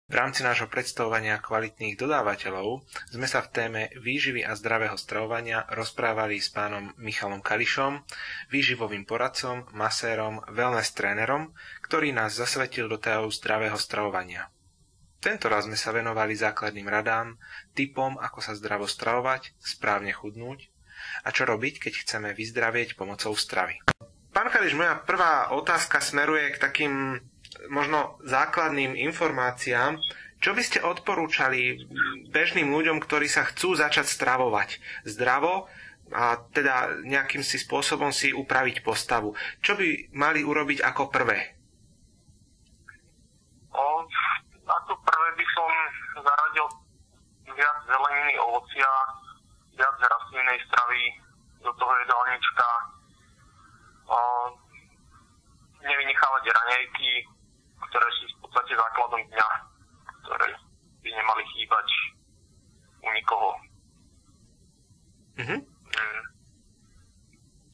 V rámci nášho predstavovania kvalitných dodávateľov sme sa v téme výživy a zdravého stravovania rozprávali s pánom Michalom Kališom, výživovým poradcom, masérom, wellness trénerom, ktorý nás zasvetil do tajov zdravého stravovania. Tento raz sme sa venovali základným radám, tipom, ako sa zdravo stravovať, správne chudnúť a čo robiť, keď chceme vyzdravieť pomocou stravy. Pán Kališ, moja prvá otázka smeruje k takým možno základným informáciám. Čo by ste odporúčali bežným ľuďom, ktorí sa chcú začať stravovať zdravo a teda nejakým si spôsobom si upraviť postavu? Čo by mali urobiť ako prvé? Ako prvé by som zaradil viac zeleniny, ovocia, viac rastlinnej stravy do toho jedálnička. Nevynechávať raňajky, ktoré sú v podstate základom dňa, ktoré by nemali chýbať u nikoho.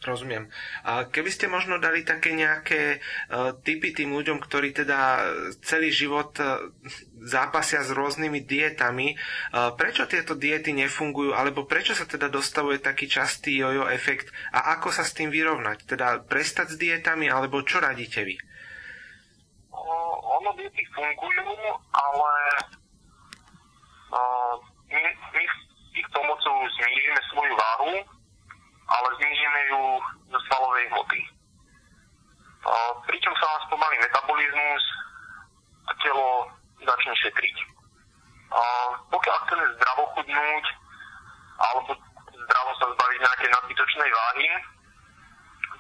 Rozumiem. A keby ste možno dali také nejaké tipy tým ľuďom, ktorí teda celý život zápasia s rôznymi dietami, prečo tieto diety nefungujú, alebo prečo sa teda dostavuje taký častý jojo efekt a ako sa s tým vyrovnať? Teda prestať s dietami, alebo čo radíte vy? Ono diety fungujú, ale my ich pomocou znížime svoju váhu, ale znížime ju zo svalovej hmoty. Pričom sa vám spomalí metabolizmus a telo začne šetriť. Pokiaľ chceme zdravo chudnúť alebo zdravo sa zbaviť nejakej nadbytočnej váhy,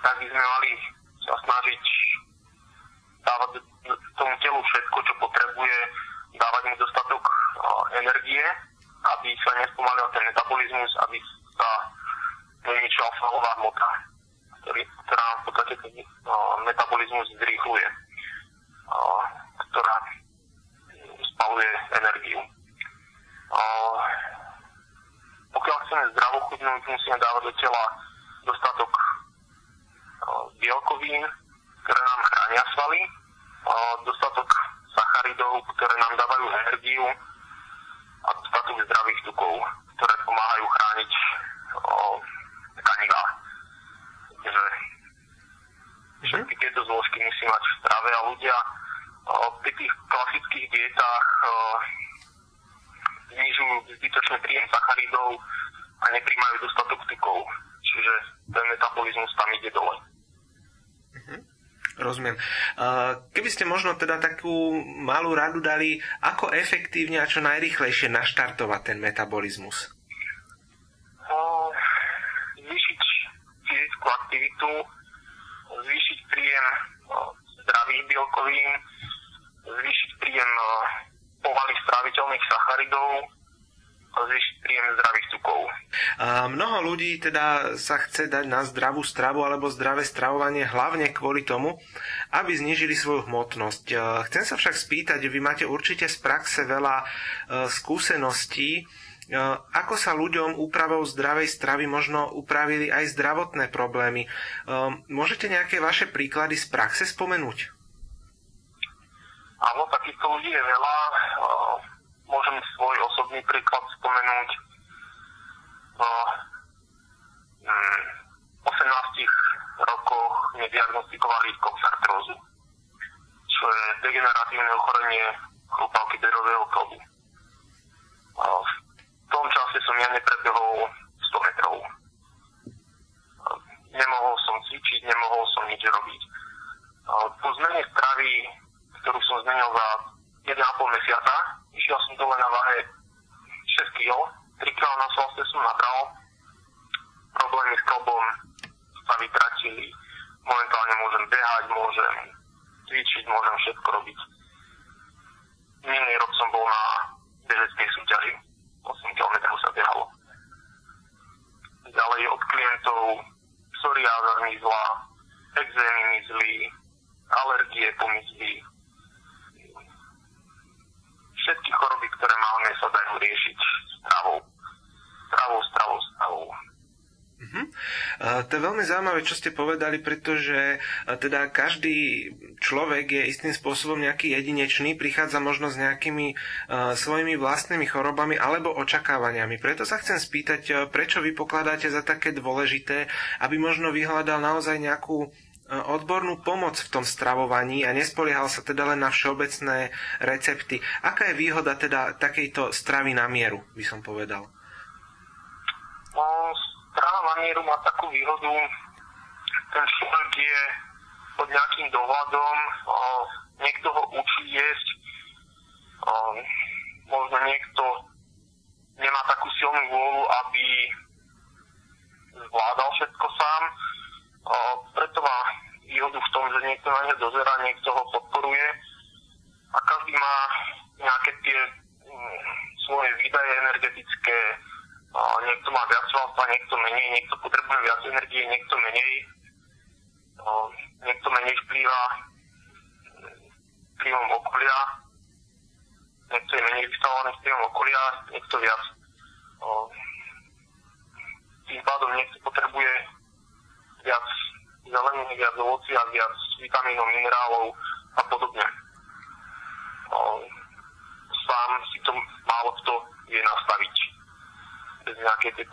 tak by sme mali sa snažiť dávať tomu telu všetko, čo potrebuje, dávať mu dostatok energie, aby sa nespomalil ten metabolizmus, aby sa nezničila svalová hmota, ktorá v podstate ten metabolizmus zrýchluje, ktorá spaluje energiu. Pokiaľ chceme zdravo chudnúť, musíme dávať do tela dostatok bielkovín, ktoré nám chránia svaly, dostatok sacharidov, ktoré nám dávajú energiu a dostatok zdravých tukov, ktoré pomáhajú chrániť tkanivá. Takže všetky tieto zložky musí mať v strave a ľudia pri tých klasických dietách znižujú zbytočný príjem sacharidov a nepríjmajú dostatok tukov. Čiže ten metabolizmus tam ide dole. Rozumiem. Keby ste možno teda takú malú radu dali, ako efektívne a čo najrýchlejšie naštartovať ten metabolizmus? Zvýšiť fyzickú aktivitu, zvýšiť príjem zdravých bielkovín, zvýšiť príjem pomaly stráviteľných sacharidov, zvýšiť príjem zdravých tukov. Mnoho ľudí teda sa chce dať na zdravú stravu alebo zdravé stravovanie hlavne kvôli tomu, aby znížili svoju hmotnosť. Chcem sa však spýtať, vy máte určite z praxe veľa skúseností, ako sa ľuďom úpravou zdravej stravy možno upravili aj zdravotné problémy. Môžete nejaké vaše príklady z praxe spomenúť? Áno, takýchto ľudí je veľa. Môžem svoj osobný príklad spomenúť. V 18 rokoch mi diagnostikovali koxartrózu, čo je degeneratívne ochorenie chrupavky bedrového klobu. V tom čase som ja neprebehol 100 metrov. Nemohol som cvičiť, nemohol som nič robiť. Po zmene stravy, ktorú som zmenil za 1,5 mesiaca, išiel som dole na váhe 6 kg, 3 kg na svalstve som nabral, problémy s klbom sa vytratili, momentálne môžem behať, môžem cvičiť, môžem všetko robiť. Minulý rok som bol na bežeckej súťaži, 8 km sa behalo. Ďalej od klientov psoriáza zmizla, ekzémy mizli, alergie pomizli. Všetky choroby, ktoré máme, sa dajú riešiť stravou. To je veľmi zaujímavé, čo ste povedali, pretože teda každý človek je istým spôsobom nejaký jedinečný, prichádza možno s nejakými svojimi vlastnými chorobami alebo očakávaniami. Preto sa chcem spýtať, prečo vy pokladáte za také dôležité, aby možno vyhľadal naozaj nejakú odbornú pomoc v tom stravovaní a nespoliehal sa teda len na všeobecné recepty. Aká je výhoda teda takejto stravy na mieru, by som povedal? Strava na mieru má takú výhodu, ten človek je pod nejakým dohľadom, niekto ho učí jesť, možno niekto nemá takú silnú vôľu, aby zvládal všetko sám, preto má výhodu v tom, že niekto na ne dozerá, niekto ho podporuje a každý má nejaké tie svoje výdaje energetické. Niekto má viac svalstva, niekto menej, niekto potrebuje viac energie, niekto menej. Niekto menej vplýva vplyvom okolia, niekto je menej vystavovaný vplyvom okolia, niekto viac. Tým pádom niekto potrebuje viac zeleniny, viac ovocia, viac vitamínov, minerálov a podobne. Sám si to málo kto vie nastaviť bez nejakej tej